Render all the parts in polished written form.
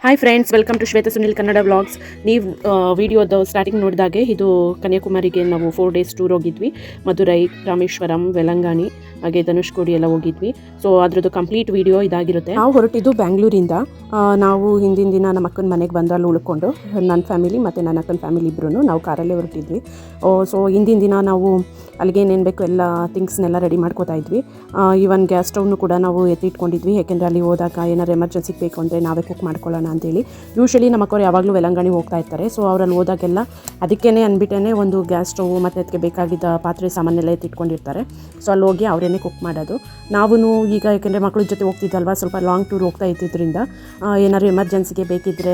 Hi friends, welcome to Shweta Sunil Kannada vlogs. ನೀವು ವಿಡಿಯೋದ starting ನೋಡಿದಾಗೆ ಇದು ಕನ್ಯಾಕುಮಾರಿಗೆ ನಾವು 4 days ಟೂರ್ ಹೋಗಿದ್ವಿ. ಮಧುರೈ, ರಾಮೇಶ್ವರಂ, ವೆಲಂಗಾಣಿ, ಹಾಗೆ ಧನುಷ್ಕೋಡಿ ಎಲ್ಲ ಹೋಗಿದ್ವಿ. ಸೊ ಅದ್ರದ್ದು ಕಂಪ್ಲೀಟ್ ವಿಡಿಯೋ ಇದಾಗಿರುತ್ತೆ. ನಾವು ಹೊರಟಿದ್ದು ಬ್ಯಾಂಗ್ಳೂರಿಂದ. ನಾವು ಹಿಂದಿನ ದಿನ ನಮ್ಮ ಅಕ್ಕನ ಮನೆಗೆ ಬಂದು ಅಲ್ಲಿ ಉಳ್ಕೊಂಡು ನನ್ನ ಫ್ಯಾಮಿಲಿ ಮತ್ತು ನನ್ನ ಅಕ್ಕನ ಫ್ಯಾಮಿಲಿ ಇಬ್ಬರೂ ನಾವು ಕಾರಲ್ಲೇ ಹೊರಟಿದ್ವಿ. ಸೊ ಹಿಂದಿನ ದಿನ ನಾವು ಅಲ್ಲಿಗೆ ಏನೇನು ಬೇಕು ಎಲ್ಲ ಥಿಂಗ್ಸ್ನೆಲ್ಲ ರೆಡಿ ಮಾಡ್ಕೋತಾ ಇದ್ವಿ. ಈವನ್ ಗ್ಯಾಸ್ ಸ್ಟವ್ನು ಕೂಡ ನಾವು ಎತ್ತಿಟ್ಕೊಂಡಿದ್ವಿ, ಯಾಕೆಂದರೆ ಅಲ್ಲಿ ಹೋದಾಗ ಏನಾರು ಎಮರ್ಜೆನ್ಸಿಗೆ ಬೇಕು ಅಂದರೆ ನಾವೇ ಕುಕ್ ಮಾಡ್ಕೊಳ್ಳೋಣ ಅಂತೇಳಿ. ಯೂಶ್ವಲಿ ನಮ್ಮ ಅಕ್ಕವ್ರು ಯಾವಾಗಲೂ ವೆಲಂಗಾಣಿ ಹೋಗ್ತಾ ಇರ್ತಾರೆ. ಸೊ ಅವರಲ್ಲಿ ಹೋದಾಗೆಲ್ಲ ಅದಕ್ಕೇ ಅಂದ್ಬಿಟ್ಟೇ ಒಂದು ಗ್ಯಾಸ್ ಸ್ಟವ್ ಮತ್ತು ಅದಕ್ಕೆ ಬೇಕಾಗಿದ್ದ ಪಾತ್ರೆ ಸಾಮಾನೆಲ್ಲ ಎತ್ತಿಟ್ಕೊಂಡಿರ್ತಾರೆ. ಸೊ ಅಲ್ಲಿ ಹೋಗಿ ಅವರೇನೆ ಕುಕ್ ಮಾಡೋದು. ನಾವು ಈಗ ಯಾಕೆಂದರೆ ಮಕ್ಕಳ ಜೊತೆ ಹೋಗ್ತಿದ್ದಲ್ವ, ಸ್ವಲ್ಪ ಲಾಂಗ್ ಟೂರ್ ಹೋಗ್ತಾ ಇದ್ದಿದ್ದರಿಂದ ಏನಾದ್ರು ಎಮರ್ಜೆನ್ಸಿಗೆ ಬೇಕಿದ್ದರೆ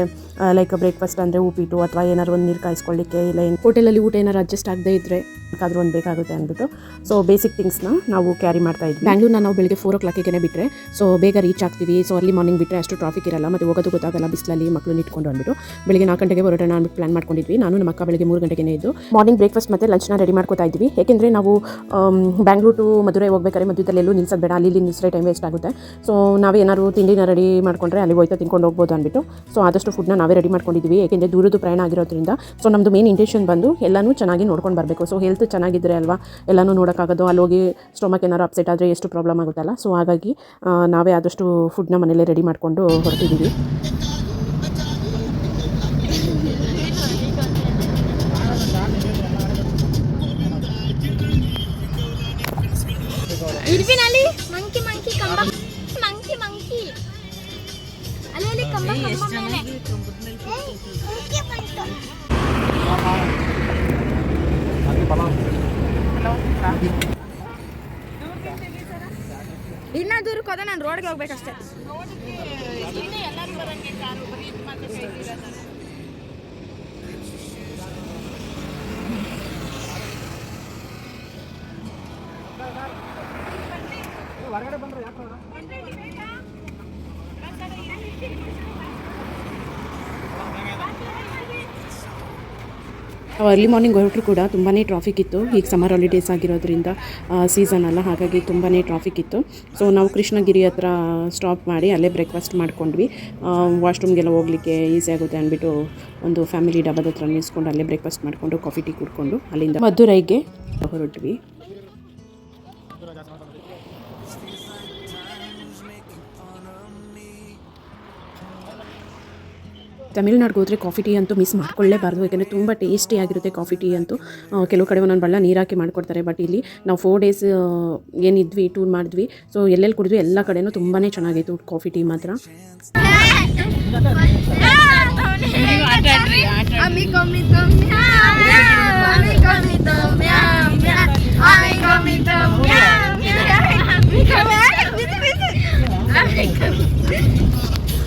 ಲೈಕ್ ಬ್ರೇಕ್ಫಾಸ್ಟ್ ಅಂದರೆ ಉಪ್ಪಿಟ್ಟು ಅಥವಾ ಏನಾದ್ರು ಒಂದು ನೀರು ಕಾಯಿಸ್ಕೊಳ್ಳಿಕ್ಕೆ, ಇಲ್ಲ ಏನು ಹೋಟೆಲಲ್ಲಿ ಊಟ ಏನಾರು ಅಡ್ಜಸ್ಟ್ ಆಗದೇ ಇದ್ದರೆ ಬೇಕಾದರೂ ಒಂದು ಬೇಕಾಗುತ್ತೆ ಅಂದ್ಬಿಟ್ಟು ಸೊ ಬೇಸಿಕ್ ಥಿಂಗ್ಸ್ನ ನಾವು ಕ್ಯಾರಿ ಮಾಡ್ತಾ ಇದ್ವಿ. ಬ್ಯಾಂಗ್ಳೂರ್ನ ನಾವು ಬೆಳಗ್ಗೆ 4 o'clockಗೆ ಬಿಟ್ಟರೆ ಸೊ ಬೇಗ ರೀಚ್ ಆಗ್ತೀವಿ. ಸೊ ಅರ್ಲಿ ಮಾರ್ನಿಂಗ್ ಬಿಟ್ಟರೆ ಅಷ್ಟು ಟ್ರಾಫಿಕ್ ಇರಲ್ಲ, ಮತ್ತು ಹೋಗೋದು ಗೊತ್ತಾಗಲ್ಲ ಬಿಸಿಲಲ್ಲಿ ಮಕ್ಕಳು ಇಟ್ಕೊಂಡು ಅಂದ್ಬಿಟ್ಟು ಬೆಳಗ್ಗೆ 4 ಗಂಟೆಗೆ ಹೊರಡೋಣ ಅಂದ್ಬಿಟ್ಟು ಪ್ಲಾನ್ ಮಾಡ್ಕೊಂಡಿದ್ವಿ. ನಾನು ನಮ್ಮ ಅಕ್ಕ ಬೆಳಗ್ಗೆ 3 ಗಂಟೆಗೆ ಇದ್ದು ಮಾರ್ನಿಂಗ್ ಬ್ರೇಕ್ಫಾಸ್ಟ್ ಮತ್ತು ಲಂಚ್ನ ರೆಡಿ ಮಾಡ್ಕೋತಾ ಇದ್ವಿ. ಏಕೆಂದರೆ ನಾವು ಬ್ಯಾಂಗ್ಳೂರ್ ಟು ಮಧುರೈ ಹೋಗ್ಬೇಕಾದ್ರೆ ಮಧ್ಯದಲ್ಲಿ ಎಲ್ಲೂ ನಿಲ್ಸೋದು ಬೇಡ, ಅಲ್ಲಿ ನಿಲ್ಸಿದ್ರೆ ಟೈಮ್ ವೇಸ್ಟ್ ಆಗುತ್ತೆ. ಸೊ ನಾವೇನಾದ್ರು ತಿಂಡಿನ ರೆಡಿ ಮಾಡ್ಕೊಂಡ್ರೆ ಅಲ್ಲಿ ಹೋಯ್ತಾ ತಿನ್ಕೊಂಡು ಹೋಗ್ಬೋದು ಅಂದ್ಬಿಟ್ಟು ಸೊ ಆದಷ್ಟು ಫುಡ್ನ ನಾವೇ ರೆಡಿ ಮಾಡ್ಕೊಂಡಿದ್ವಿ. ಏಕೆಂದರೆ ದೂರದ ಪ್ರಯಾಣ ಆಗಿರೋದ್ರಿಂದ ಸೊ ನಮ್ಮದು ಮೇನ್ ಇಂಟೆನ್ಷನ್ ಬಂದು ಎಲ್ಲನೂ ಚೆನ್ನಾಗಿ ನೋಡ್ಕೊಂಡು ಬರಬೇಕು. ಸೊ ಹೆಲ್ತ್ ಚೆನ್ನಾಗಿದ್ದರೆ ಅಲ್ವಾ ಎಲ್ಲನೂ ನೋಡೋಕ್ಕಾಗೋದು. ಅಲ್ಲಿ ಹೋಗಿ ಸ್ಟೊಮಕ್ ಏನಾರು ಅಪ್ಸೆಟ್ ಆದರೆ ಎಷ್ಟು ಪ್ರಾಬ್ಲಮ್ ಆಗುತ್ತಲ್ಲ. ಸೊ ಹಾಗಾಗಿ ನಾವೇ ಆದಷ್ಟು ಫುಡ್ನ ಮನೇಲೇ ರೆಡಿ ಮಾಡಿಕೊಂಡು ಹೊರಟಿದ್ದೀವಿ. ಇರ್ವಿನಲ್ಲಿ ಮಂಕಿ ಮಂಕಿ ಕಂಬ ಮಂಕಿ ಮಂಕಿ ಅಲ್ಲಿ ಕಂಬ ಕಂಬ ಮೇಲೆ ಇನ್ನ ದೂರಕ್ಕೆ ಹೋದ ನಾನು ರೋಡ್ಗೆ ಹೋಗ್ಬೇಕಷ್ಟೇ. ಹೊರಗಡೆ ಬಂದ್ರೆ ಯಾಕೆ ಅರ್ಲಿ ಮಾರ್ನಿಂಗ್ ಹೊರಟರು ಕೂಡ ತುಂಬಾ ಟ್ರಾಫಿಕ್ ಇತ್ತು. ಈಗ ಸಮ್ಮರ್ ಹಾಲಿಡೇಸ್ ಆಗಿರೋದ್ರಿಂದ ಸೀಸನ್ ಅಲ್ಲ, ಹಾಗಾಗಿ ತುಂಬಾ ಟ್ರಾಫಿಕ್ ಇತ್ತು. ಸೊ ನಾವು ಕೃಷ್ಣಗಿರಿ ಹತ್ರ ಸ್ಟಾಪ್ ಮಾಡಿ ಅಲ್ಲೇ ಬ್ರೇಕ್ಫಾಸ್ಟ್ ಮಾಡ್ಕೊಂಡ್ವಿ. ವಾಶ್ರೂಮ್ಗೆಲ್ಲ ಹೋಗ್ಲಿಕ್ಕೆ ಈಸಿ ಆಗುತ್ತೆ ಅಂದ್ಬಿಟ್ಟು ಒಂದು ಫ್ಯಾಮಿಲಿ ಡಬ್ಬದ ಹತ್ರ ನಿಲ್ಲಿಸ್ಕೊಂಡು ಅಲ್ಲೇ ಬ್ರೇಕ್ಫಾಸ್ಟ್ ಮಾಡಿಕೊಂಡು ಕಾಫಿ ಟೀ ಕುಡ್ಕೊಂಡು ಅಲ್ಲಿಂದ ಮಧುರೈಗೆ ಹೊರಟ್ವಿ. ತಮಿಳ್ನಾಡಿಗೆ ಹೋದರೆ ಕಾಫಿ ಟೀ ಅಂತೂ ಮಿಸ್ ಮಾಡ್ಕೊಳ್ಳೇಬಾರ್ದು, ಯಾಕೆಂದರೆ ತುಂಬ ಟೇಸ್ಟಿಯಾಗಿರುತ್ತೆ ಕಾಫಿ ಟೀ ಅಂತೂ. ಕೆಲವು ಕಡೆ ಒಂದೊಂದು ಬಳ್ಳ ನೀರು ಹಾಕಿ ಮಾಡಿಕೊಡ್ತಾರೆ. ಬಟ್ ಇಲ್ಲಿ ನಾವು 4 days ಏನಿದ್ವಿ ಟೂರ್ ಮಾಡಿದ್ವಿ. ಸೊ ಎಲ್ಲೆಲ್ಲಿ ಕುಡಿದ್ವಿ ಎಲ್ಲ ಕಡೆನೂ ತುಂಬಾ ಚೆನ್ನಾಗಿತ್ತು ಕಾಫಿ ಟೀ ಮಾತ್ರ.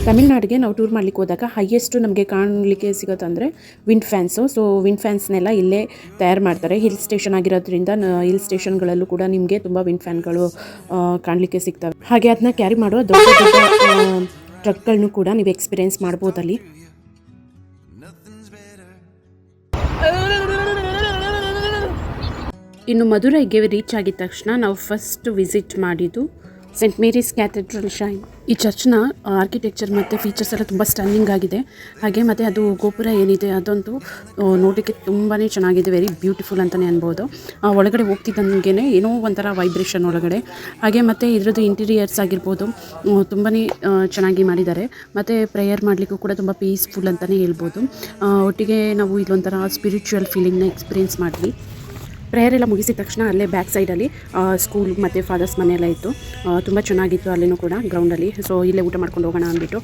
ತಮಿಳ್ನಾಡಿಗೆ ನಾವು ಟೂರ್ ಮಾಡಲಿಕ್ಕೆ ಹೋದಾಗ ಹೈಯೆಸ್ಟು ನಮಗೆ ಕಾಣಲಿಕ್ಕೆ ಸಿಗೋತ್ತಂದರೆ ವಿಂಡ್ ಫ್ಯಾನ್ಸು. ಸೊ ವಿಂಡ್ ಫ್ಯಾನ್ಸ್ನೆಲ್ಲ ಇಲ್ಲೇ ತಯಾರು ಮಾಡ್ತಾರೆ. ಹಿಲ್ ಸ್ಟೇಷನ್ ಆಗಿರೋದ್ರಿಂದ ಹಿಲ್ ಸ್ಟೇಷನ್ಗಳಲ್ಲೂ ಕೂಡ ನಿಮಗೆ ತುಂಬ ವಿಂಡ್ ಫ್ಯಾನ್ಗಳು ಕಾಣಲಿಕ್ಕೆ ಸಿಗ್ತವೆ. ಹಾಗೆ ಅದನ್ನ ಕ್ಯಾರಿ ಮಾಡೋ ದೊಡ್ಡ ದೊಡ್ಡ ಟ್ರಕ್ಗಳನ್ನೂ ಕೂಡ ನೀವು ಎಕ್ಸ್ಪೀರಿಯೆನ್ಸ್ ಮಾಡ್ಬೋದಲ್ಲಿ. ಇನ್ನು ಮಧುರೈಗೆ ರೀಚ್ ಆಗಿದ ತಕ್ಷಣ ನಾವು ಫಸ್ಟ್ ವಿಸಿಟ್ ಮಾಡಿದ್ದು ಸೆಂಟ್ ಮೇರೀಸ್ ಕ್ಯಾಥೆಡ್ರಲ್ ಶೈನ್. ಈ ಚರ್ಚ್ನ ಆರ್ಕಿಟೆಕ್ಚರ್ ಮತ್ತು ಫೀಚರ್ಸ್ ಎಲ್ಲ ತುಂಬ ಸ್ಟನ್ನಿಂಗ್ ಆಗಿದೆ. ಹಾಗೆ ಮತ್ತು ಅದು ಗೋಪುರ ಏನಿದೆ ಅದಂತೂ ನೋಡಲಿಕ್ಕೆ ತುಂಬಾ ಚೆನ್ನಾಗಿದೆ, ವೆರಿ ಬ್ಯೂಟಿಫುಲ್ ಅಂತಲೇ ಅನ್ಬೋದು. ಒಳಗಡೆ ಹೋಗ್ತಿದ್ದಂಗೆ ಏನೋ ಒಂಥರ ವೈಬ್ರೇಷನ್ ಒಳಗಡೆ. ಹಾಗೆ ಮತ್ತು ಇದರದ್ದು ಇಂಟೀರಿಯರ್ಸ್ ಆಗಿರ್ಬೋದು ತುಂಬಾ ಚೆನ್ನಾಗಿ ಮಾಡಿದ್ದಾರೆ. ಮತ್ತು ಪ್ರೇಯರ್ ಮಾಡಲಿಕ್ಕೂ ಕೂಡ ತುಂಬ ಪೀಸ್ಫುಲ್ ಅಂತಲೇ ಹೇಳ್ಬೋದು. ಒಟ್ಟಿಗೆ ನಾವು ಇಲ್ಲೊಂಥರ ಸ್ಪಿರಿಚುವಲ್ ಫೀಲಿಂಗ್ನ ಎಕ್ಸ್ಪೀರಿಯೆನ್ಸ್ ಮಾಡಿದ್ವಿ. ಪ್ರೇಯರ್ ಎಲ್ಲ ಮುಗಿಸಿದ ತಕ್ಷಣ ಅಲ್ಲೇ ಬ್ಯಾಕ್ ಸೈಡಲ್ಲಿ ಸ್ಕೂಲ್ ಮತ್ತು ಫಾದರ್ಸ್ ಮನೆಯೆಲ್ಲ ಇತ್ತು. ತುಂಬ ಚೆನ್ನಾಗಿತ್ತು ಅಲ್ಲಿನೂ ಕೂಡ ಗ್ರೌಂಡಲ್ಲಿ. ಸೊ ಇಲ್ಲೇ ಊಟ ಮಾಡ್ಕೊಂಡು ಹೋಗೋಣ ಅಂದ್ಬಿಟ್ಟು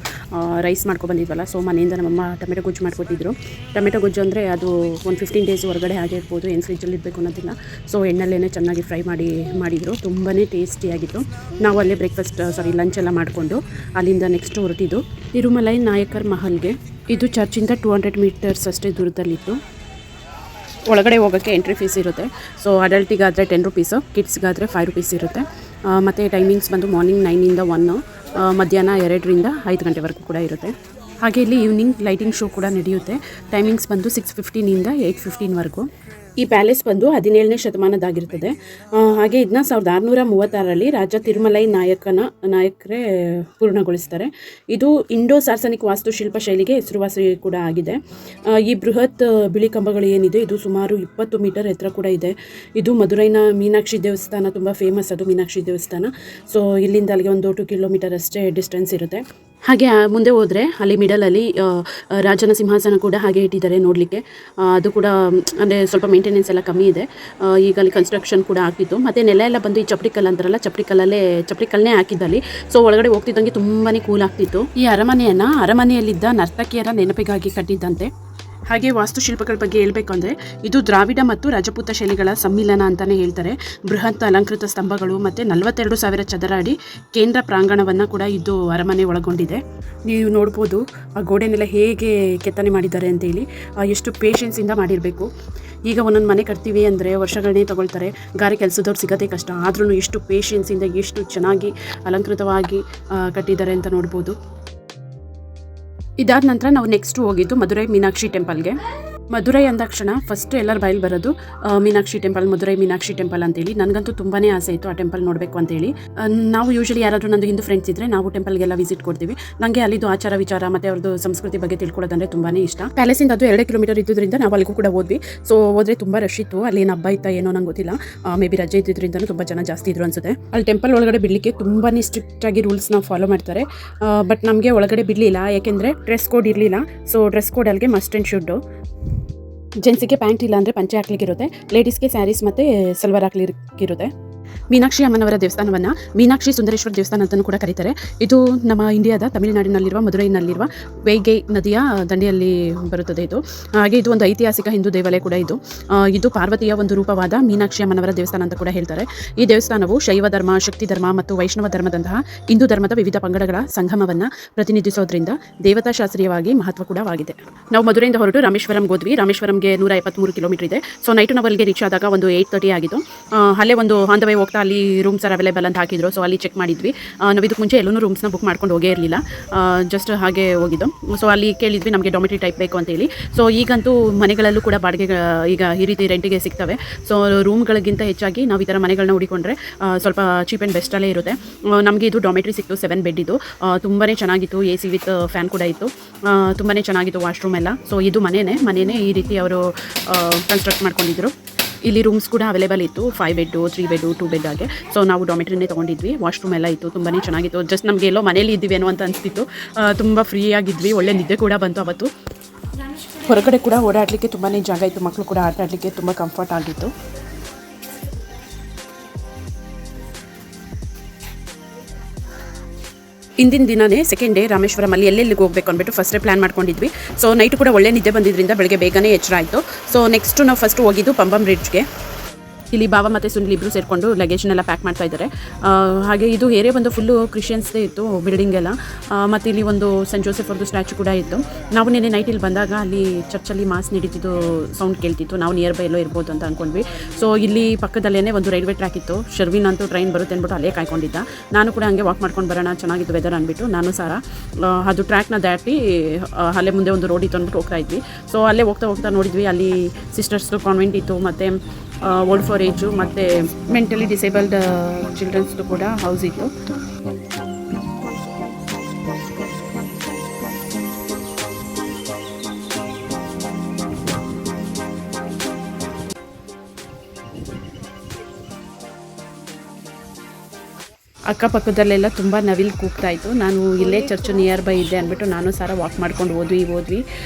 ರೈಸ್ ಮಾಡ್ಕೊಬಂದಿದ್ವಲ್ಲ. ಸೊ ಮನೆಯಿಂದ ನಮ್ಮಮ್ಮ ಟೊಮೆಟೊ ಗೊಜ್ಜು ಮಾಡ್ಕೊಟ್ಟಿದ್ರು. ಟೊಮೆಟೊ ಗೊಜ್ಜು ಅಂದರೆ ಅದು ಒಂದು 15 days ಹೊರಗಡೆ ಹಾಗೆ ಇರ್ಬೋದು, ಏನು ಫ್ರಿಜ್ಜಲ್ಲಿ ಇರಬೇಕು ಅನ್ನೋದಿಲ್ಲ. ಸೊ ಎಣ್ಣೆಲ್ಲೇ ಚೆನ್ನಾಗಿ ಫ್ರೈ ಮಾಡಿದರು. ತುಂಬಾ ಟೇಸ್ಟಿಯಾಗಿತ್ತು. ನಾವು ಅಲ್ಲೇ ಲಂಚ್ ಎಲ್ಲ ಮಾಡಿಕೊಂಡು ಅಲ್ಲಿಂದ ನೆಕ್ಸ್ಟ್ ಹೊರಟಿದ್ದು ತಿರುಮಲೈ ನಾಯಕರ್ ಮಹಲ್ಗೆ. ಇದು ಚರ್ಚಿಂದ 200 meters ಅಷ್ಟೇ ದೂರದಲ್ಲಿತ್ತು. ಒಳಗಡೆ ಹೋಗೋಕ್ಕೆ ಎಂಟ್ರಿ ಫೀಸ್ ಇರುತ್ತೆ. ಸೊ ಅಡಲ್ಟಿಗಾದರೆ 10 rupees, ಕಿಡ್ಸ್ಗಾದರೆ 5 rupees ಇರುತ್ತೆ. ಮತ್ತು ಟೈಮಿಂಗ್ಸ್ ಬಂದು ಮಾರ್ನಿಂಗ್ 9 ಇಂದ 1, ಮಧ್ಯಾಹ್ನ 2 ರಿಂದ 5 ಗಂಟೆವರೆಗೂ ಕೂಡ ಇರುತ್ತೆ. ಹಾಗೆ ಇಲ್ಲಿ ಈವ್ನಿಂಗ್ ಲೈಟಿಂಗ್ ಶೋ ಕೂಡ ನಡೆಯುತ್ತೆ. ಟೈಮಿಂಗ್ಸ್ ಬಂದು 6:15 ಇಂದ 8:15ವರೆಗೂ. ಈ ಪ್ಯಾಲೇಸ್ ಬಂದು 17ನೇ ಶತಮಾನದಾಗಿರ್ತದೆ. ಹಾಗೆ ಇದನ್ನ 1636ರಲ್ಲಿ ರಾಜ ತಿರುಮಲೈ ನಾಯಕರೇ ಪೂರ್ಣಗೊಳಿಸ್ತಾರೆ. ಇದು ಇಂಡೋ ಸಾರ್ಸನಿಕ್ ವಾಸ್ತುಶಿಲ್ಪ ಶೈಲಿಗೆ ಹೆಸರುವಾಸಿ ಕೂಡ ಆಗಿದೆ. ಈ ಬೃಹತ್ ಬಿಳಿ ಕಂಬಗಳು ಏನಿದೆ ಇದು ಸುಮಾರು 20 ಮೀಟರ್ ಎತ್ತರ ಕೂಡ ಇದೆ. ಇದು ಮಧುರೈನ ಮೀನಾಕ್ಷಿ ದೇವಸ್ಥಾನ, ತುಂಬ ಫೇಮಸ್ ಅದು ಮೀನಾಕ್ಷಿ ದೇವಸ್ಥಾನ. ಸೊ ಇಲ್ಲಿಂದ ಅಲ್ಲಿಗೆ ಒಂದು 2 ಕಿಲೋಮೀಟರ್ ಅಷ್ಟೇ ಡಿಸ್ಟೆನ್ಸ್ ಇರುತ್ತೆ. ಹಾಗೆ ಮುಂದೆ ಹೋದರೆ ಅಲ್ಲಿ ಮಿಡಲಲ್ಲಿ ರಾಜನ ಸಿಂಹಾಸನ ಕೂಡ ಹಾಗೆ ಇಟ್ಟಿದ್ದಾರೆ ನೋಡಲಿಕ್ಕೆ. ಅದು ಕೂಡ ಅಂದರೆ ಸ್ವಲ್ಪ ಮೇಂಟೆನೆನ್ಸ್ ಎಲ್ಲ ಕಮ್ಮಿ ಇದೆ. ಈಗ ಅಲ್ಲಿ ಕನ್ಸ್ಟ್ರಕ್ಷನ್ ಕೂಡ ಆಗ್ತಿತ್ತು. ಮತ್ತು ನೆಲ ಎಲ್ಲ ಬಂದು ಈ ಚಪ್ಪಡಿ ಕಲ್ಲು ಅಂತಾರಲ್ಲ, ಚಪ್ಪಡಿ ಕಲ್ಲನ್ನೇ ಹಾಕಿದ್ದಲ್ಲಿ. ಸೊ ಒಳಗಡೆ ಹೋಗ್ತಿದ್ದಂಗೆ ತುಂಬಾ ಕೂಲ್ ಆಗ್ತಿತ್ತು. ಈ ಅರಮನೆಯಲ್ಲಿದ್ದ ನರ್ತಕಿಯರ ನೆನಪಿಗಾಗಿ ಕಟ್ಟಿದ್ದಂತೆ. ಹಾಗೆ ವಾಸ್ತುಶಿಲ್ಪಗಳ ಬಗ್ಗೆ ಹೇಳಬೇಕು ಅಂದರೆ ಇದು ದ್ರಾವಿಡ ಮತ್ತು ರಾಜಪೂತ ಶೈಲಿಗಳ ಸಮ್ಮಿಲನ ಅಂತಲೇ ಹೇಳ್ತಾರೆ. ಬೃಹತ್ ಅಲಂಕೃತ ಸ್ತಂಭಗಳು ಮತ್ತು 42,000 ಚದರ ಅಡಿ ಕೇಂದ್ರ ಪ್ರಾಂಗಣವನ್ನು ಕೂಡ ಇದು ಅರಮನೆ ಒಳಗೊಂಡಿದೆ. ನೀವು ನೋಡ್ಬೋದು ಆ ಗೋಡೆನೆಲ್ಲ ಹೇಗೆ ಕೆತ್ತನೆ ಮಾಡಿದ್ದಾರೆ ಅಂತೇಳಿ, ಎಷ್ಟು ಪೇಷನ್ಸಿಂದ ಮಾಡಿರಬೇಕು. ಈಗ ಒಂದೊಂದು ಮನೆ ಕಟ್ತೀವಿ ಅಂದರೆ ವರ್ಷಗಳನ್ನೇ ತಗೊಳ್ತಾರೆ, ಗಾರೆ ಕೆಲಸದವ್ರು ಸಿಗೋದೇ ಕಷ್ಟ. ಆದ್ರೂ ಎಷ್ಟು ಪೇಷನ್ಸಿಂದ ಎಷ್ಟು ಚೆನ್ನಾಗಿ ಅಲಂಕೃತವಾಗಿ ಕಟ್ಟಿದ್ದಾರೆ ಅಂತ ನೋಡ್ಬೋದು. ಇದಾದ ನಂತರ ನಾವು ನೆಕ್ಸ್ಟ್ ಹೋಗಿದ್ದು ಮಧುರೈ ಮೀನಾಕ್ಷಿ ಟೆಂಪಲ್ಗೆ. ಮಧುರೈ ಅಂದಾಕ್ಷಣ ಫಸ್ಟ್ ಎಲ್ಲರ ಬಾಯಲ್ಲಿ ಬರೋದು ಮೀನಾಕ್ಷಿ ಟೆಂಪಲ್, ಮಧುರೈ ಮೀನಾಕ್ಷಿ ಟೆಂಪಲ್ ಅಂತೇಳಿ. ನನಗಂತೂ ತುಂಬಾ ಆಸೆ ಇತ್ತು ಆ ಟೆಂಪಲ್ ನೋಡಬೇಕು ಅಂತೇಳಿ. ನಾವು ಯೂಶಲಿ ಯಾರಾದರೂ ನಂದು ಹಿಂದೂ ಫ್ರೆಂಡ್ಸ್ ಇದ್ದರೆ ನಾವು ಟೆಂಪಲ್ಗೆಲ್ಲ ವಿಸಿಟ್ ಕೊಡ್ತೀವಿ. ನನಗೆ ಅಲ್ಲಿದ್ದು ಆಚಾರ ವಿಚಾರ ಮತ್ತು ಅವ್ರದ್ದು ಸಂಸ್ಕೃತಿ ಬಗ್ಗೆ ತಿಳ್ಕೊಳ್ಳೋದಂದರೆ ತುಂಬಾ ಇಷ್ಟ. ಪ್ಯಾಲೇಸಿಂದ ಅದು 2 ಕಿಲೋಮೀಟರ್ ಇದ್ದಿದ್ದರಿಂದ ನಾವು ಅಲ್ಲಿಗೂ ಕೂಡ ಹೋದ್ವಿ. ಸೊ ಹೋದರೆ ತುಂಬ ರಶ್ ಇತ್ತು. ಅಲ್ಲಿ ಏನು ಹಬ್ಬ ಇತ್ತಾ ಏನೋ ನಂಗೆ ಗೊತ್ತಿಲ್ಲ, ಮೇ ಬಿ ರಜೆ ಇದ್ದಿದ್ದರಿಂದ ತುಂಬ ಜನ ಜಾಸ್ತಿ ಇದ್ರು ಅನ್ಸುತ್ತೆ. ಅಲ್ಲಿ ಟೆಂಪಲ್ ಒಳಗಡೆ ಬಿಡಲಿಕ್ಕೆ ತುಂಬಾ ಸ್ಟ್ರಿಕ್ಟಾಗಿ ರೂಲ್ಸ್ನ ಫಾಲೋ ಮಾಡ್ತಾರೆ. ಬಟ್ ನಮಗೆ ಒಳಗಡೆ ಬಿಡಲಿಲ್ಲ, ಯಾಕೆಂದರೆ ಡ್ರೆಸ್ ಕೋಡ್ ಇರಲಿಲ್ಲ. ಸೊ ಡ್ರೆಸ್ ಕೋಡ್ ಅಲ್ಲಿಗೆ ಮಸ್ಟ್ ಆ್ಯಂಡ್ ಶುಡ್ಡು. ಜೆಂಟ್ಸಿಗೆ ಪ್ಯಾಂಟ್ ಇಲ್ಲ ಅಂದರೆ ಪಂಚೆ ಹಾಕ್ಲಿಕ್ಕಿರುತ್ತೆ, ಲೇಡೀಸ್ಗೆ ಸ್ಯಾರೀಸ್ ಮತ್ತು ಸಲ್ವಾರ್ ಹಾಕ್ಲಿಕ್ಕಿರುತ್ತೆ. ಮೀನಾಕ್ಷಿ ಅಮ್ಮನವರ ದೇವಸ್ಥಾನವನ್ನು ಮೀನಾಕ್ಷಿ ಸುಂದರೇಶ್ವರ ದೇವಸ್ಥಾನ ಅಂತಲೂ ಕೂಡ ಕರೀತಾರೆ. ಇದು ನಮ್ಮ ಇಂಡಿಯಾದ ತಮಿಳುನಾಡಿನಲ್ಲಿರುವ ಮಧುರೈನಲ್ಲಿರುವ ವೈಗೈ ನದಿಯ ದಂಡೆಯಲ್ಲಿ ಬರುತ್ತದೆ ಇದು. ಹಾಗೆ ಇದು ಒಂದು ಐತಿಹಾಸಿಕ ಹಿಂದೂ ದೇವಾಲಯ ಕೂಡ ಇದು. ಇದು ಪಾರ್ವತಿಯ ಒಂದು ರೂಪವಾದ ಮೀನಾಕ್ಷಿ ಅಮ್ಮನವರ ದೇವಸ್ಥಾನ ಅಂತ ಕೂಡ ಹೇಳ್ತಾರೆ. ಈ ದೇವಸ್ಥಾನವು ಶೈವ ಧರ್ಮ, ಶಕ್ತಿ ಧರ್ಮ ಮತ್ತು ವೈಷ್ಣವ ಧರ್ಮದಂತಹ ಹಿಂದೂ ಧರ್ಮದ ವಿವಿಧ ಪಂಗಡಗಳ ಸಂಗಮವನ್ನು ಪ್ರತಿನಿಧಿಸೋದ್ರಿಂದ ದೇವತಾಶಾಸ್ತ್ರೀಯವಾಗಿ ಮಹತ್ವ ಕೂಡ ಆಗಿದೆ. ನಾವು ಮಧುರೈಯಿಂದ ಹೊರಟು ರಾಮೇಶ್ವರಂಗೆ ಹೋದ್ವಿ. ರಾಮೇಶ್ವರಂಗೆ 153 ಕಿಲೋಮೀಟರ್ ಇದೆ. ಸೊ ನೈಟು ನಾವು ಅಲ್ಲಿಗೆ ರೀಚ್ ಆದಾಗ ಒಂದು 8:30 ಆಗಿತ್ತು. ಅಲ್ಲೇ ಒಂದು ಆನ್ ದ ವೇ ಹೋಗ್ತಾ ಅಲ್ಲಿ ರೂಮ್ಸ್ ಆರ್ ಅವೈಲೇಬಲ್ ಅಂತ ಹಾಕಿದ್ರು. ಸೊ ಅಲ್ಲಿ ಚೆಕ್ ಮಾಡಿದ್ವಿ. ನಾವು ಇದಕ್ಕೆ ಮುಂಚೆ ಎಲ್ಲೂ ರೂಮ್ಸ್ನ ಬುಕ್ ಮಾಡ್ಕೊಂಡು ಹೋಗೇ ಇರಲಿಲ್ಲ, ಜಸ್ಟ್ ಹಾಗೆ ಹೋಗಿದ್ದು. ಸೊ ಅಲ್ಲಿ ಕೇಳಿದ್ವಿ ನಮಗೆ ಡಾಮಿಟ್ರಿ ಟೈಪ್ ಬೇಕು ಅಂತೇಳಿ. ಸೊ ಈಗಂತೂ ಮನೆಗಳಲ್ಲೂ ಕೂಡ ಬಾಡಿಗೆ ಈಗ ಈ ರೀತಿ ರೆಂಟಿಗೆ ಸಿಗ್ತವೆ. ಸೊ ರೂಮ್ಗಳಿಗಿಂತ ಹೆಚ್ಚಾಗಿ ನಾವು ಈ ಥರ ಮನೆಗಳನ್ನ ಹುಡಿಕೊಂಡ್ರೆ ಸ್ವಲ್ಪ ಚೀಪ್ ಆ್ಯಂಡ್ ಬೆಸ್ಟಲ್ಲೇ ಇರುತ್ತೆ. ನಮಗೆ ಇದು ಡಾಮಿಟ್ರಿ ಸಿಕ್ತು, 7 ಬೆಡ್ ಇದು. ತುಂಬಾ ಚೆನ್ನಾಗಿತ್ತು, AC ವಿತ್ ಫ್ಯಾನ್ ಕೂಡ ಇತ್ತು. ತುಂಬಾ ಚೆನ್ನಾಗಿತ್ತು ವಾಶ್ರೂಮ್ ಎಲ್ಲ. ಸೊ ಇದು ಮನೆಯೇ ಈ ರೀತಿ ಅವರು ಕನ್ಸ್ಟ್ರಕ್ಟ್ ಮಾಡ್ಕೊಂಡಿದ್ರು. ಇಲ್ಲಿ ರೂಮ್ಸ್ ಕೂಡ ಅವೈಲೇಬಲ್ ಇತ್ತು, 5 ಬೆಡ್, 3 ಬೆಡ್, 2 ಬೆಡ್ ಆಗಿ. ಸೊ ನಾವು ಡಾಮಿಟ್ರಿನೇ ತೊಗೊಂಡಿದ್ವಿ. ವಾಶ್ರೂಮ್ ಎಲ್ಲ ಇತ್ತು, ತುಂಬಾ ಚೆನ್ನಾಗಿತ್ತು. ಜಸ್ಟ್ ನಮಗೆ ಎಲ್ಲೋ ಮನೇಲಿ ಇದ್ದೀವೇನೋ ಅಂತ ಅನಿಸ್ತಿತ್ತು. ತುಂಬ ಫ್ರೀ ಆಗಿದ್ವಿ, ಒಳ್ಳೆ ನಿದ್ದೆ ಕೂಡ ಬಂತು ಅವತ್ತು. ಹೊರಗಡೆ ಕೂಡ ಓಡಾಡಲಿಕ್ಕೆ ತುಂಬಾ ಜಾಗ ಇತ್ತು, ಮಕ್ಕಳು ಕೂಡ ಆಟ ಆಡಲಿಕ್ಕೆ ತುಂಬ ಕಂಫರ್ಟ್ ಆಗಿತ್ತು. ಇಂದಿನ ದಿನನೇ ಸೆಕೆಂಡ್ ಡೇ ರಾಮೇಶ್ವರಮಲ್ಲಿ ಎಲ್ಲೆಲ್ಲಿಗೆ ಹೋಗಬೇಕು ಅಂದ್ಬಿಟ್ಟು ಫಸ್ಟೇ ಪ್ಲಾನ್ ಮಾಡ್ಕೊಂಡಿದ್ವಿ. ಸೊ ನೈಟು ಕೂಡ ಒಳ್ಳೆ ನಿದ್ದೆ ಬಂದಿದ್ದರಿಂದ ಬೆಳಗ್ಗೆ ಬೇಗನೆ ಎಚ್ಚರ ಆಯಿತು. ಸೊ ನೆಕ್ಸ್ಟು ನಾವು ಫಸ್ಟ್ ಹೋಗಿದ್ದು ಪಂಬಂ ಬ್ರಿಡ್ಜ್ಗೆ. ಇಲ್ಲಿ ಬಾವ ಮತ್ತು ಸುನಿಲ್ ಇಬ್ಬರು ಸೇರಿಕೊಂಡು ಲಗೇಜ್ನೆಲ್ಲ ಪ್ಯಾಕ್ ಮಾಡ್ತಾ ಇದ್ದಾರೆ. ಹಾಗೆ ಇದು ಏರಿಯಾ ಬಂದು ಫುಲ್ಲು ಕ್ರಿಶ್ಚಿಯನ್ಸ್ದೇ ಇತ್ತು ಬಿಲ್ಡಿಂಗ್ ಎಲ್ಲ. ಮತ್ತು ಇಲ್ಲಿ ಒಂದು ಸೆಂಟ್ ಜೋಸೆಫ್ ಅವ್ರದ್ದು ಸ್ಟ್ಯಾಚು ಕೂಡ ಇತ್ತು. ನಾವು ನಿನ್ನೆ ನೈಟ್ ಇಲ್ಲಿ ಬಂದಾಗ ಅಲ್ಲಿ ಚರ್ಚಲ್ಲಿ ಮಾಸ್ ನಡೀತಿದ್ದು ಸೌಂಡ್ ಕೇಳ್ತಿತ್ತು. ನಾವು ನಿಯರ್ ಬೈ ಎಲ್ಲೋ ಇರ್ಬೋದು ಅಂತ ಅಂದ್ಕೊಂಡ್ವಿ. ಸೊ ಇಲ್ಲಿ ಪಕ್ಕದಲ್ಲೇ ಒಂದು ರೈಲ್ವೆ ಟ್ರ್ಯಾಕ್ ಇತ್ತು. ಶರ್ವಿನ್ ಅಂತೂ ಟ್ರೈನ್ ಬರುತ್ತೆ ಅಂದ್ಬಿಟ್ಟು ಅಲ್ಲೇ ಕಾಯ್ಕೊಂಡಿದ್ದ. ನಾನು ಕೂಡ ಹಂಗೆ ವಾಕ್ ಮಾಡ್ಕೊಂಡು ಬರೋಣ, ಚೆನ್ನಾಗಿತ್ತು ವೆದರ್ ಅಂದ್ಬಿಟ್ಟು ನಾನು ಸಾರ ಅದು ಟ್ರ್ಯಾಕ್ನ ದಾಟಿ ಅಲ್ಲೇ ಮುಂದೆ ಒಂದು ರೋಡ್ ಇತ್ತು ಅಂದ್ಬಿಟ್ಟು ಹೋಗ್ತಾ ಇದ್ವಿ. ಸೊ ಅಲ್ಲೇ ಹೋಗ್ತಾ ನೋಡಿದ್ವಿ, ಅಲ್ಲಿ ಸಿಸ್ಟರ್ಸ್ದು ಕಾನ್ವೆಂಟ್ ಇತ್ತು, ಮತ್ತು ಓಲ್ಡ್ ಫಾರ್ ಏಜು ಮತ್ತು ಮೆಂಟಲಿ ಡಿಸೇಬಲ್ಡ್ ಚಿಲ್ಡ್ರನ್ಸ್ದು ಕೂಡ ಹೌಸ್ ಇತ್ತು. ಅಕ್ಕಪಕ್ಕದಲ್ಲೆಲ್ಲ ತುಂಬ ನವಿಲು ಕೂಗ್ತಾ ಇತ್ತು. ನಾನು ಇಲ್ಲೇ ಚರ್ಚು ನಿಯರ್ ಬೈ ಇದ್ದೆ ಅಂದ್ಬಿಟ್ಟು ನಾನು ಸಾರ ವಾಕ್ ಮಾಡ್ಕೊಂಡು ಹೋದ್ವಿ.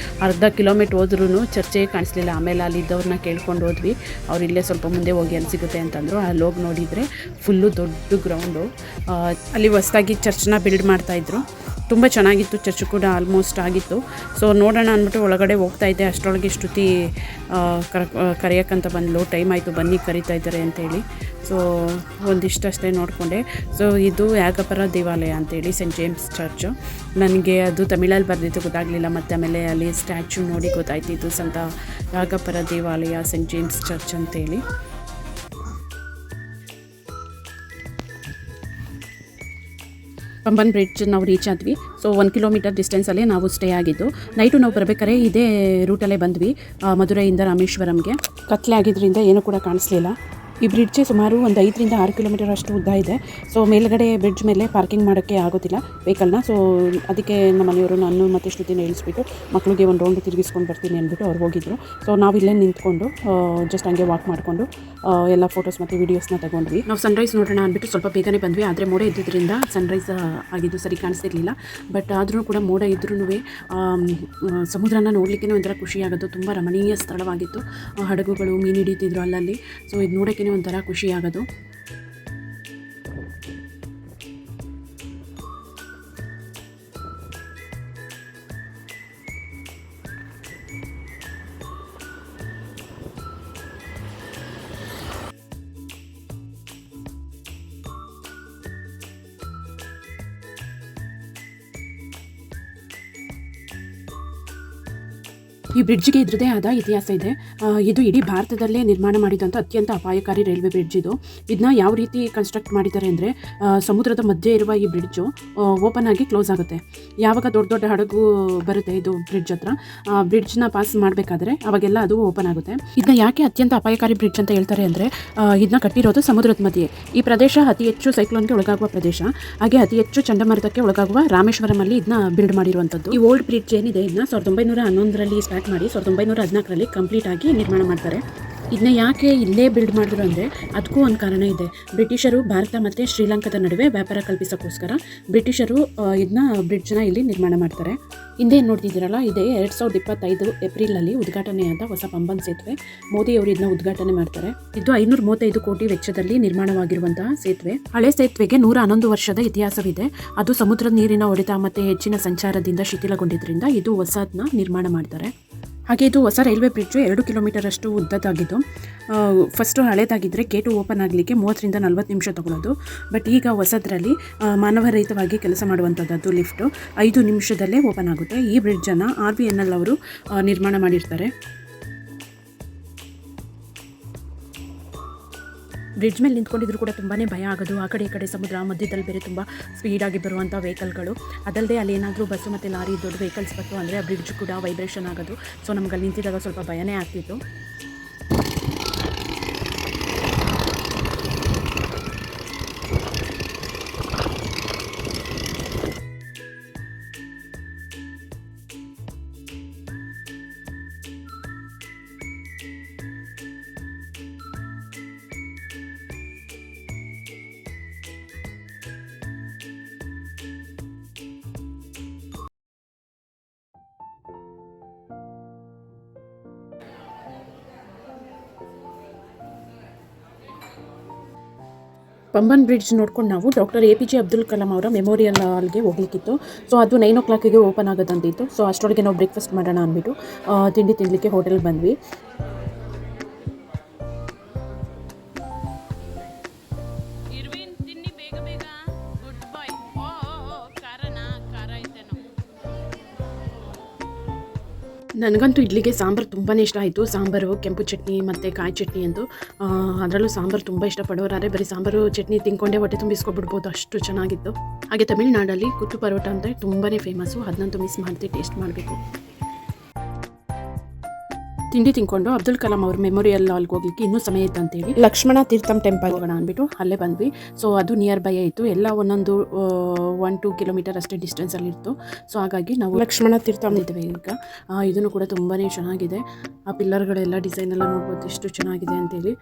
ಅರ್ಧ ಕಿಲೋಮೀಟ್ರ್ ಹೋದ್ರೂ ಚರ್ಚೇ ಕಾಣಿಸ್ಲಿಲ್ಲ. ಆಮೇಲೆ ಅಲ್ಲಿದ್ದವ್ರನ್ನ ಕೇಳ್ಕೊಂಡು ಹೋದ್ವಿ. ಅವ್ರು ಇಲ್ಲೇ ಸ್ವಲ್ಪ ಮುಂದೆ ಹೋಗಿ ಅಲ್ಲಿ ಸಿಗುತ್ತೆ ಅಂತಂದರು. ಅಲ್ಲಿ ಹೋಗಿ ನೋಡಿದರೆ ಫುಲ್ಲು ದೊಡ್ಡ ಗ್ರೌಂಡು. ಅಲ್ಲಿ ಹೊಸದಾಗಿ ಚರ್ಚ್ನ ಬಿಲ್ಡ್ ಮಾಡ್ತಾಯಿದ್ರು. ತುಂಬ ಚೆನ್ನಾಗಿತ್ತು, ಚರ್ಚು ಕೂಡ ಆಲ್ಮೋಸ್ಟ್ ಆಗಿತ್ತು. ಸೊ ನೋಡೋಣ ಅಂದ್ಬಿಟ್ಟು ಒಳಗಡೆ ಹೋಗ್ತಾ ಇದ್ದೆ. ಅಷ್ಟರೊಳಗೆ ಶ್ರುತಿ ಕರೆಯೋಕ್ಕಂತ ಬಂದಳು. ಟೈಮ್ ಆಯಿತು, ಬನ್ನಿ ಕರಿತಾ ಇದ್ದಾರೆ ಅಂತೇಳಿ. ಸೊ ಒಂದಿಷ್ಟಷ್ಟೇ ನೋಡಿಕೊಂಡೆ. ಸೊ ಇದು ಯಾಗಪರ ದೇವಾಲಯ ಅಂತೇಳಿ, ಸೆಂಟ್ ಜೇಮ್ಸ್ ಚರ್ಚು. ನನಗೆ ಅದು ತಮಿಳಲ್ಲಿ ಬರೆದಿದ್ದು ಗೊತ್ತಾಗಲಿಲ್ಲ. ಮತ್ತು ಆಮೇಲೆ ಅಲ್ಲಿ ಸ್ಟ್ಯಾಚ್ಯೂ ನೋಡಿ ಗೊತ್ತಾಯ್ತಿತ್ತು, ಸಂತ ಯಾಗಪರ ದೇವಾಲಯ ಸೆಂಟ್ ಜೇಮ್ಸ್ ಚರ್ಚ್ ಅಂತೇಳಿ. ಪಂಬನ್ ಬ್ರಿಡ್ಜ್ ನಾವು ರೀಚ್ ಆದ್ವಿ. ಸೊ 1 ಕಿಲೋಮೀಟರ್ ಡಿಸ್ಟೆನ್ಸಲ್ಲೇ ನಾವು ಸ್ಟೇ ಆಗಿದ್ದು. ನೈಟು ನಾವು ಬರಬೇಕಾದ್ರೆ ಇದೇ ರೂಟಲ್ಲೇ ಬಂದ್ವಿ, ಮಧುರೈಯಿಂದ ರಾಮೇಶ್ವರಂಗೆ. ಕತ್ಲೆ ಆಗಿದ್ದರಿಂದ ಏನೂ ಕೂಡ ಕಾಣಿಸ್ಲಿಲ್ಲ. ಈ ಬ್ರಿಡ್ಜ್ ಸುಮಾರು ಒಂದು 5ರಿಂದ 6 ಕಿಲೋಮೀಟರ್ ಅಷ್ಟು ಉದ್ದ ಇದೆ. ಸೊ ಮೇಲ್ಗಡೆ ಬ್ರಿಡ್ಜ್ ಮೇಲೆ ಪಾರ್ಕಿಂಗ್ ಮಾಡೋಕ್ಕೆ ಆಗೋದಿಲ್ಲ ವೆಹಿಕಲ್ನ. ಸೊ ಅದಕ್ಕೆ ನಮ್ಮ ಮನೆಯವರು ನಾನು ಮತ್ತು ಶ್ರುತಿನ ಇಳಿಸ್ಬಿಟ್ಟು ಮಕ್ಕಳಿಗೆ ಒಂದು ರೌಂಡ್ ತಿರುಗಿಸ್ಕೊಂಡು ಬರ್ತೀನಿ ಅಂದ್ಬಿಟ್ಟು ಅವ್ರು ಹೋಗಿದ್ರು. ಸೊ ನಾವು ಇಲ್ಲೇ ನಿಂತ್ಕೊಂಡು ಜಸ್ಟ್ ಹಂಗೆ ವಾಕ್ ಮಾಡಿಕೊಂಡು ಎಲ್ಲ ಫೋಟೋಸ್ ಮತ್ತು ವೀಡಿಯೋಸ್ನ ತಗೊಂಡ್ವಿ. ನಾವು ಸನ್ರೈಸ್ ನೋಡೋಣ ಅಂದ್ಬಿಟ್ಟು ಸ್ವಲ್ಪ ಬೇಗನೆ ಬಂದ್ವಿ. ಆದರೆ ಮೋಡ ಇದ್ದಿದ್ದರಿಂದ ಸನ್ರೈಸ್ ಆಗಿದ್ದು ಸರಿ ಕಾಣಿಸ್ತಿರ್ಲಿಲ್ಲ. ಬಟ್ ಆದರೂ ಕೂಡ ಮೋಡ ಇದ್ರೂ ಸಮುದ್ರನ ನೋಡಲಿಕ್ಕೆ ಒಂಥರ ಖುಷಿಯಾಗೋದು. ತುಂಬ ರಮಣೀಯ ಸ್ಥಳವಾಗಿತ್ತು. ಹಡಗುಗಳು ಮೀನು ಹಿಡಿತಿದ್ರು ಅಲ್ಲಲ್ಲಿ. ಸೊ ಇದು ನೋಡೋಕ್ಕೆ ಒಂಥರ ಖುಷಿಯಾಗೋದು. ಈ ಬ್ರಿಡ್ಜ್ಗೆ ಇದ್ರದೇ ಆದ ಇತಿಹಾಸ ಇದೆ. ಇದು ಇಡೀ ಭಾರತದಲ್ಲೇ ನಿರ್ಮಾಣ ಮಾಡಿದಂಥ ಅತ್ಯಂತ ಅಪಾಯಕಾರಿ ರೈಲ್ವೆ ಬ್ರಿಡ್ಜ್ ಇದು. ಇದನ್ನ ಯಾವ ರೀತಿ ಕನ್ಸ್ಟ್ರಕ್ಟ್ ಮಾಡಿದ್ದಾರೆ ಅಂದರೆ, ಸಮುದ್ರದ ಮಧ್ಯೆ ಇರುವ ಈ ಬ್ರಿಡ್ಜು ಓಪನ್ ಆಗಿ ಕ್ಲೋಸ್ ಆಗುತ್ತೆ. ಯಾವಾಗ ದೊಡ್ಡ ದೊಡ್ಡ ಹಡಗು ಬರುತ್ತೆ ಇದು ಬ್ರಿಡ್ಜ್ ಹತ್ರ, ಬ್ರಿಡ್ಜ್ನ ಪಾಸ್ ಮಾಡಬೇಕಾದ್ರೆ ಅವಾಗೆಲ್ಲ ಅದು ಓಪನ್ ಆಗುತ್ತೆ. ಇದನ್ನ ಯಾಕೆ ಅತ್ಯಂತ ಅಪಾಯಕಾರಿ ಬ್ರಿಡ್ಜ್ ಅಂತ ಹೇಳ್ತಾರೆ ಅಂದರೆ, ಇದನ್ನ ಕಟ್ಟಿರೋದು ಸಮುದ್ರದ ಮಧ್ಯೆ. ಈ ಪ್ರದೇಶ ಅತಿ ಹೆಚ್ಚು ಸೈಕ್ಲೋನ್ಗೆ ಒಳಗಾಗುವ ಪ್ರದೇಶ, ಹಾಗೆ ಅತಿ ಹೆಚ್ಚು ಚಂಡಮಾರುತಕ್ಕೆ ಒಳಗಾಗುವ ರಾಮೇಶ್ವರಮಲ್ಲಿ ಇದನ್ನ ಬಿಲ್ಡ್ ಮಾಡಿರುವಂಥದ್ದು. ಈ ಓಲ್ಡ್ ಬ್ರಿಡ್ಜ್ ಏನಿದೆ ಇದನ್ನ 1911ರಲ್ಲಿ ಸ್ಟಾರ್ಟ್ ಮಾಡಿ 1914ರಲ್ಲಿ ಕಂಪ್ಲೀಟ್ ಆಗಿ ನಿರ್ಮಾಣ ಮಾಡ್ತಾರೆ. ಇದನ್ನ ಯಾಕೆ ಇಲ್ಲೇ ಬಿಲ್ಡ್ ಮಾಡಿದ್ರು ಅಂದರೆ ಅದಕ್ಕೂ ಒಂದು ಕಾರಣ ಇದೆ. ಬ್ರಿಟಿಷರು ಭಾರತ ಮತ್ತು ಶ್ರೀಲಂಕಾದ ನಡುವೆ ವ್ಯಾಪಾರ ಕಲ್ಪಿಸೋಕ್ಕೋಸ್ಕರ ಬ್ರಿಟಿಷರು ಇದನ್ನ ಬ್ರಿಡ್ಜ್ನ ಇಲ್ಲಿ ನಿರ್ಮಾಣ ಮಾಡ್ತಾರೆ. ಹಿಂದೆ ನೋಡ್ತಿದ್ದೀರಲ್ಲ, ಇದೇ 2025 ಏಪ್ರಿಲಲ್ಲಿ ಉದ್ಘಾಟನೆಯಾದ ಹೊಸ ಪಂಬನ್ ಸೇತುವೆ. ಮೋದಿಯವರು ಇದನ್ನ ಉದ್ಘಾಟನೆ ಮಾಡ್ತಾರೆ. ಇದು 535 ಕೋಟಿ ವೆಚ್ಚದಲ್ಲಿ ನಿರ್ಮಾಣವಾಗಿರುವಂತಹ ಸೇತುವೆ. ಹಳೆ ಸೇತುವೆಗೆ 111 ವರ್ಷದ ಇತಿಹಾಸವಿದೆ. ಅದು ಸಮುದ್ರದ ನೀರಿನ ಹೊಡೆತ ಮತ್ತು ಹೆಚ್ಚಿನ ಸಂಚಾರದಿಂದ ಶಿಥಿಲಗೊಂಡಿದ್ದರಿಂದ ಇದು ಹೊಸದನ್ನ ನಿರ್ಮಾಣ ಮಾಡ್ತಾರೆ. ಹಾಗೆ ಇದು ಹೊಸ ರೈಲ್ವೆ ಬ್ರಿಡ್ಜು 2 ಕಿಲೋಮೀಟರ್ ಅಷ್ಟು ಉದ್ದದಾಗಿದ್ದು. ಫಸ್ಟು ಹಳೇದಾಗಿದ್ದರೆ ಗೇಟು ಓಪನ್ ಆಗಲಿಕ್ಕೆ 30ರಿಂದ 40 ನಿಮಿಷ ತಗೊಳ್ಳೋದು. ಬಟ್ ಈಗ ಹೊಸದರಲ್ಲಿ ಮಾನವರಹಿತವಾಗಿ ಕೆಲಸ ಮಾಡುವಂಥದ್ದು ಲಿಫ್ಟು 5 ನಿಮಿಷದಲ್ಲೇ ಓಪನ್ ಆಗುತ್ತೆ. ಈ ಬ್ರಿಡ್ಜನ್ನು RVNL ಅವರು ನಿರ್ಮಾಣ ಮಾಡಿರ್ತಾರೆ. ಬ್ರಿಡ್ಜ್ ಮೇಲೆ ನಿಂತ್ಕೊಂಡಿದ್ರು ಕೂಡ ತುಂಬಾ ಭಯ ಆಗೋದು. ಆ ಕಡೆ ಈ ಕಡೆ ಸಮುದ್ರ ಮಧ್ಯದಲ್ಲಿ ಬೇರೆ ತುಂಬ ಸ್ಪೀಡಾಗಿ ಬರುವಂಥ ವೆಹಿಕಲ್ಗಳು. ಅದಲ್ಲದೆ ಅಲ್ಲಿ ಏನಾದರೂ ಬಸ್ಸು ಮತ್ತು ಲಾರಿ ದೊಡ್ಡ ವೆಹಿಕಲ್ಸ್ ಬಂತು ಅಂದರೆ ಆ ಬ್ರಿಡ್ಜ್ ಕೂಡ ವೈಬ್ರೇಷನ್ ಆಗೋದು. ಸೊ ನಮ್ಗೆ ಅಲ್ಲಿ ನಿಂತಿದ್ದಾಗ ಸ್ವಲ್ಪ ಭಯನೇ ಆಗ್ತಿತ್ತು. ಪಂಬನ್ ಬ್ರಿಡ್ಜ್ ನೋಡ್ಕೊಂಡು ನಾವು ಡಾಕ್ಟರ್ APJ ಅಬ್ದುಲ್ ಕಲಾಂ ಅವರ ಮೆಮೋರಿಯಲ್ ಹಾಲ್ಗೆ ಹೋಗ್ಲಿಕ್ಕಿತ್ತು. ಸೊ ಅದು 9 o'clockಗೆ ಓಪನ್ ಆಗೋದಂತಿತ್ತು. ಸೊ ಅಷ್ಟರೊಳಗೆ ನಾವು ಬ್ರೇಕ್ಫಾಸ್ಟ್ ಮಾಡೋಣ ಅಂದ್ಬಿಟ್ಟು ತಿಂಡಿ ತಿನ್ನಲಿಕ್ಕೆ ಹೋಟೆಲ್ಗೆ ಬಂದ್ವಿ. ನನಗಂತೂ ಇಡ್ಲಿಗೆ ಸಾಂಬಾರು ತುಂಬಾ ಇಷ್ಟ ಆಯಿತು. ಸಾಂಬಾರು, ಕೆಂಪು ಚಟ್ನಿ ಮತ್ತು ಕಾಯಿ ಚಟ್ನಿ ಅಂತೂ ಅದರಲ್ಲೂ ಸಾಂಬಾರು ತುಂಬ ಇಷ್ಟಪಡೋರಾದ್ರೆ ಬರೀ ಸಾಂಬಾರು ಚಟ್ನಿ ತಿನ್ಕೊಂಡೆ ಹೊಟ್ಟೆ ತುಂಬಿಸ್ಕೊಬಿಡ್ಬೋದು, ಅಷ್ಟು ಚೆನ್ನಾಗಿತ್ತು. ಹಾಗೆ ತಮಿಳ್ನಾಡಲ್ಲಿ ಕುತ್ತು ಪರೋಟ ಅಂತ ತುಂಬಾ ಫೇಮಸ್ಸು. ಅದನ್ನಂತೂ ಮಿಸ್ ಮಾಡ್ತೀವಿ, ಟೇಸ್ಟ್ ಮಾಡಬೇಕು. ತಿಂಡಿ ತಿನ್ಕೊಂಡು ಅಬ್ದುಲ್ ಕಲಾಂ ಅವ್ರ ಮೆಮೋರಿಯಲ್ ಹಾಲ್ಗೆ ಹೋಗ್ಲಿಕ್ಕೆ ಇನ್ನೂ ಸಮಯ ಇತ್ತು ಅಂತೇಳಿ ಲಕ್ಷ್ಮಣ ತೀರ್ಥಂ ಟೆಂಪಲ್ ಹೋಗೋಣ ಅಂದ್ಬಿಟ್ಟು ಅಲ್ಲೇ ಬಂದ್ವಿ. ಸೊ ಅದು ನಿಯರ್ ಬೈ ಇತ್ತು, ಎಲ್ಲ ಒಂದೊಂದು 1-2 ಕಿಲೋಮೀಟರ್ ಅಷ್ಟೇ ಡಿಸ್ಟೆನ್ಸಲ್ಲಿ ಇತ್ತು. ಸೊ ಹಾಗಾಗಿ ನಾವು ಲಕ್ಷ್ಮಣ ತೀರ್ಥಂ ಇದ್ದೇವೆ ಈಗ. ಇದನ್ನು ಕೂಡ ತುಂಬಾ ಚೆನ್ನಾಗಿದೆ. ಆ ಪಿಲ್ಲರ್ಗಳೆಲ್ಲ ಡಿಸೈನ್ ಎಲ್ಲ ನೋಡ್ಬೋದು ಎಷ್ಟು ಚೆನ್ನಾಗಿದೆ ಅಂತೇಳಿ.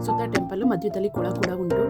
ಸುತ್ತ ಟೆಂಪಲ್ಲು, ಮಧ್ಯದಲ್ಲಿ ಕೊಳ ಕೂಡ ಉಂಟು.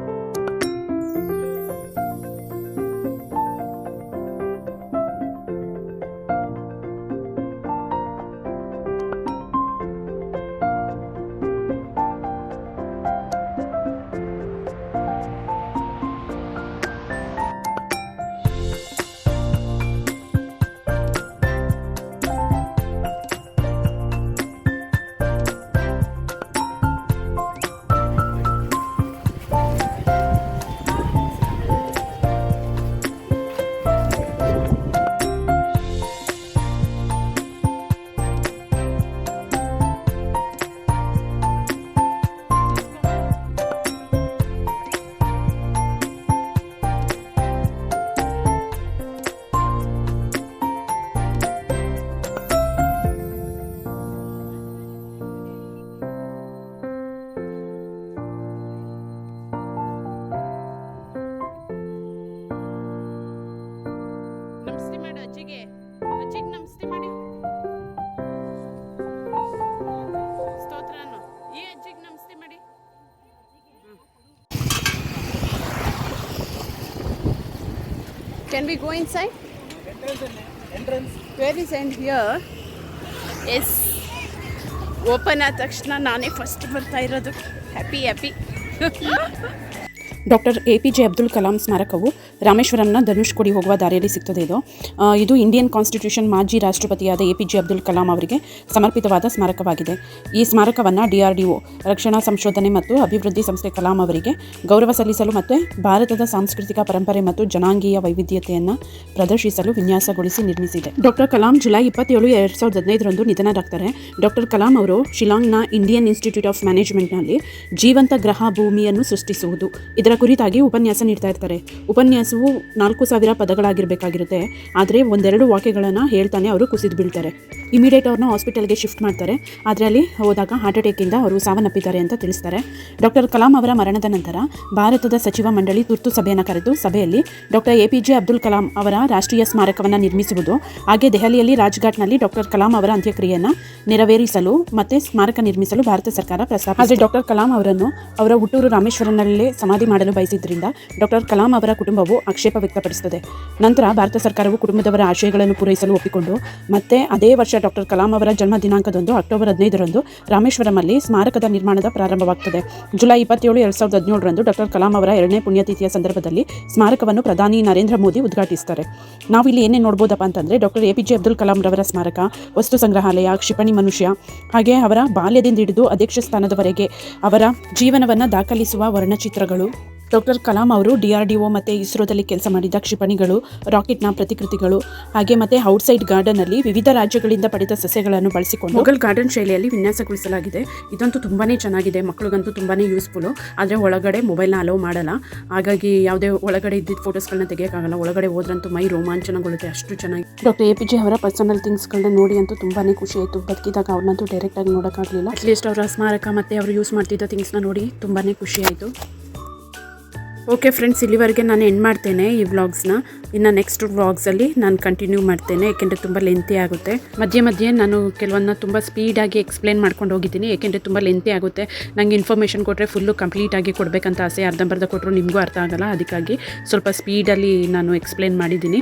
Can we go inside? Entrance Where is end here? Yes. Open ಆದ ತಕ್ಷಣ ನಾನೇ ಫಸ್ಟ್ ಬರ್ತಾ ಇರೋದು. Happy doctor APJ Abdul Kalam ಸ್ಮಾರಕವು ರಾಮೇಶ್ವರಂನ ಧನುಷ್ಕೋಡಿ ಹೋಗುವ ದಾರಿಯಲ್ಲಿ ಸಿಗ್ತದೆ. ಇದು ಇಂಡಿಯನ್ ಕಾನ್ಸ್ಟಿಟ್ಯೂಷನ್ ಮಾಜಿ ರಾಷ್ಟ್ರಪತಿಯಾದ APJ ಅಬ್ದುಲ್ ಕಲಾಂ ಅವರಿಗೆ ಸಮರ್ಪಿತವಾದ ಸ್ಮಾರಕವಾಗಿದೆ. ಈ ಸ್ಮಾರಕವನ್ನು DRDO ರಕ್ಷಣಾ ಸಂಶೋಧನೆ ಮತ್ತು ಅಭಿವೃದ್ಧಿ ಸಂಸ್ಥೆ ಕಲಾಂ ಅವರಿಗೆ ಗೌರವ ಸಲ್ಲಿಸಲು ಮತ್ತು ಭಾರತದ ಸಾಂಸ್ಕೃತಿಕ ಪರಂಪರೆ ಮತ್ತು ಜನಾಂಗೀಯ ವೈವಿಧ್ಯತೆಯನ್ನು ಪ್ರದರ್ಶಿಸಲು ವಿನ್ಯಾಸಗೊಳಿಸಿ ನಿರ್ಮಿಸಿದೆ. ಡಾಕ್ಟರ್ ಕಲಾಂ ಜುಲೈ 27, 2015 ನಿಧನರಾಗ್ತಾರೆ. ಡಾಕ್ಟರ್ ಕಲಾಂ ಅವರು ಶಿಲಾಂಗ್ನ ಇಂಡಿಯನ್ ಇನ್ಸ್ಟಿಟ್ಯೂಟ್ ಆಫ್ ಮ್ಯಾನೇಜ್ಮೆಂಟ್ನಲ್ಲಿ ಜೀವಂತ ಗ್ರಹ ಭೂಮಿಯನ್ನು ಸೃಷ್ಟಿಸುವುದು ಇದರ ಕುರಿತಾಗಿ ಉಪನ್ಯಾಸ ನೀಡ್ತಾ ಇರ್ತಾರೆ. ಉಪನ್ಯಾಸವು 4000 ಪದಗಳಾಗಿರಬೇಕಾಗಿರುತ್ತೆ. ಆದರೆ ಒಂದೆರಡು ವಾಕ್ಯಗಳನ್ನು ಹೇಳ್ತಾನೆ ಅವರು ಕುಸಿದು ಬೀಳ್ತಾರೆ. ಇಮಿಡಿಯೇಟ್ ಅವ್ರನ್ನ ಹಾಸ್ಪಿಟಲ್ಗೆ ಶಿಫ್ಟ್ ಮಾಡ್ತಾರೆ. ಆದರೆ ಅಲ್ಲಿ ಹೋದಾಗ ಹಾರ್ಟ್ ಅಟ್ಯಾಕಿಂದ ಅವರು ಸಾವನ್ನಪ್ಪಿದ್ದಾರೆ ಅಂತ ತಿಳಿಸ್ತಾರೆ. ಡಾಕ್ಟರ್ ಕಲಾಂ ಅವರ ಮರಣದ ನಂತರ ಭಾರತದ ಸಚಿವ ಮಂಡಳಿ ತುರ್ತು ಸಭೆಯನ್ನು ಕರೆದು ಸಭೆಯಲ್ಲಿ ಡಾಕ್ಟರ್ APJ ಅಬ್ದುಲ್ ಕಲಾಂ ಅವರ ರಾಷ್ಟ್ರೀಯ ಸ್ಮಾರಕವನ್ನು ನಿರ್ಮಿಸುವುದು ಹಾಗೆ ದೆಹಲಿಯಲ್ಲಿ ರಾಜ್ಘಾಟ್ನಲ್ಲಿ ಡಾಕ್ಟರ್ ಕಲಾಂ ಅವರ ಅಂತ್ಯಕ್ರಿಯೆಯನ್ನು ನೆರವೇರಿಸಲು ಮತ್ತು ಸ್ಮಾರಕ ನಿರ್ಮಿಸಲು ಭಾರತ ಸರ್ಕಾರ ಪ್ರಸ್ತಾಪಿಸಿದೆ. ಆದರೆ ಡಾಕ್ಟರ್ ಕಲಾಂ ಅವರನ್ನು ಅವರ ಹುಟ್ಟೂರು ರಾಮೇಶ್ವರಂನಲ್ಲೇ ಸಮಾಧಿ ಮಾಡಲು ಬಯಸಿದ್ದರಿಂದ ಡಾಕ್ಟರ್ ಕಲಾಂ ಅವರ ಕುಟುಂಬವು ಆಕ್ಷೇಪ ವ್ಯಕ್ತಪಡಿಸುತ್ತದೆ. ನಂತರ ಭಾರತ ಸರ್ಕಾರವು ಕುಟುಂಬದವರ ಆಶಯಗಳನ್ನು ಪೂರೈಸಲು ಒಪ್ಪಿಕೊಂಡು ಮತ್ತೆ ಅದೇ ವರ್ಷ ಡಾಕ್ಟರ್ ಕಲಾಂ ಅವರ ಜನ್ಮ ದಿನಾಂಕದಂದು ಅಕ್ಟೋಬರ್ 15 ರಾಮೇಶ್ವರಮಲ್ಲಿ ಸ್ಮಾರಕದ ನಿರ್ಮಾಣದ ಪ್ರಾರಂಭವಾಗುತ್ತದೆ. ಜುಲೈ 27, 2017 ಡಾಕ್ಟರ್ ಕಲಾಂ ಅವರ 2ನೇ ಪುಣ್ಯತಿಥಿಯ ಸಂದರ್ಭದಲ್ಲಿ ಸ್ಮಾರಕವನ್ನು ಪ್ರಧಾನಿ ನರೇಂದ್ರ ಮೋದಿ ಉದ್ಘಾಟಿಸ್ತಾರೆ. ನಾವು ಇಲ್ಲಿ ಏನೇನು ನೋಡ್ಬೋದಪ್ಪ ಅಂತಂದರೆ ಡಾಕ್ಟರ್ APJ ಅಬ್ದುಲ್ ಕಲಾಂ ರವರ ಸ್ಮಾರಕ, ವಸ್ತು ಸಂಗ್ರಹಾಲಯ, ಕ್ಷಿಪಣಿ ಮನುಷ್ಯ, ಹಾಗೆ ಅವರ ಬಾಲ್ಯದಿಂದ ಹಿಡಿದು ಅಧ್ಯಕ್ಷ ಸ್ಥಾನದವರೆಗೆ ಅವರ ಜೀವನವನ್ನು ದಾಖಲಿಸುವ ವರ್ಣಚಿತ್ರಗಳು, ಡಾಕ್ಟರ್ ಕಲಾಂ ಅವರು DRDO ಮತ್ತು ಇಸ್ರೋದಲ್ಲಿ ಕೆಲಸ ಮಾಡಿದ ಕ್ಷಿಪಣಿಗಳು, ರಾಕೆಟ್ನ ಪ್ರತಿಕೃತಿಗಳು, ಹಾಗೆ ಮತ್ತು ಔಟ್ಸೈಡ್ ಗಾರ್ಡನಲ್ಲಿ ವಿವಿಧ ರಾಜ್ಯಗಳಿಂದ ಪಡೆದ ಸಸ್ಯಗಳನ್ನು ಬಳಸಿಕೊಂಡು ಮೊಘಲ್ ಗಾರ್ಡನ್ ಶೈಲಿಯಲ್ಲಿ ವಿನ್ಯಾಸಗೊಳಿಸಲಾಗಿದೆ. ಇದಂತೂ ತುಂಬಾ ಚೆನ್ನಾಗಿದೆ, ಮಕ್ಕಳಿಗಂತೂ ತುಂಬಾ ಯೂಸ್ಫುಲ್ಲು. ಆದರೆ ಒಳಗಡೆ ಮೊಬೈಲ್ನ ಅಲೋ ಮಾಡಲ್ಲ, ಹಾಗಾಗಿ ಯಾವುದೇ ಒಳಗಡೆ ಇದ್ದಿದ್ದ ಫೋಟೋಸ್ಗಳನ್ನ ತೆಗಿಯೋಕ್ಕಾಗಲ್ಲ. ಒಳಗಡೆ ಹೋದ್ರಂತೂ ಮೈ ರೋಮಾಂಚನಗೊಳ್ಳುತ್ತೆ, ಅಷ್ಟು ಚೆನ್ನಾಗಿ. ಡಾಕ್ಟರ್ APJ ಅವರ ಪರ್ಸನಲ್ ಥಿಂಗ್ಸ್ಗಳನ್ನ ನೋಡಿ ಅಂತೂ ತುಂಬಾ ಖುಷಿ ಆಯಿತು. ಬದುಕಿದಾಗ ಅವ್ರನ್ನಂತೂ ಡೈರೆಕ್ಟಾಗಿ ನೋಡೋಕ್ಕಾಗಲಿಲ್ಲ. ಅಟ್ಲೀಸ್ಟ್ ಅವರ ಸ್ಮಾರಕ ಮತ್ತು ಅವರು ಯೂಸ್ ಮಾಡ್ತಿದ್ದ ಥಿಂಗ್ಸ್ನ ನೋಡಿ ತುಂಬಾ ಖುಷಿ ಆಯಿತು. ಓಕೆ ಫ್ರೆಂಡ್ಸ್, ಇಲ್ಲಿವರೆಗೆ ನಾನು ಎಂಡ್ ಮಾಡ್ತೇನೆ ಈ ವ್ಲಾಗ್ಸ್ನ. ಇನ್ನು ನೆಕ್ಸ್ಟ್ ವ್ಲಾಗ್ಸಲ್ಲಿ ನಾನು ಕಂಟಿನ್ಯೂ ಮಾಡ್ತೇನೆ, ಏಕೆಂದರೆ ತುಂಬ ಲೆಂತಿ ಆಗುತ್ತೆ. ಮಧ್ಯೆ ನಾನು ಕೆಲವನ್ನ ತುಂಬ ಸ್ಪೀಡಾಗಿ ಎಕ್ಸ್ಪ್ಲೇನ್ ಮಾಡ್ಕೊಂಡು ಹೋಗಿದ್ದೀನಿ, ಏಕೆಂದರೆ ತುಂಬ ಲೆಂತಿ ಆಗುತ್ತೆ. ನನಗೆ ಇನ್ಫಾರ್ಮೇಷನ್ ಕೊಟ್ಟರೆ ಫುಲ್ಲು ಕಂಪ್ಲೀಟಾಗಿ ಕೊಡಬೇಕಂತ ಆಸೆ, ಅರ್ಧಂಬರ್ಧ ಕೊಟ್ಟರು ನಿಮಗೂ ಅರ್ಥ ಆಗೋಲ್ಲ. ಅದಕ್ಕಾಗಿ ಸ್ವಲ್ಪ ಸ್ಪೀಡಲ್ಲಿ ನಾನು ಎಕ್ಸ್ಪ್ಲೇನ್ ಮಾಡಿದ್ದೀನಿ.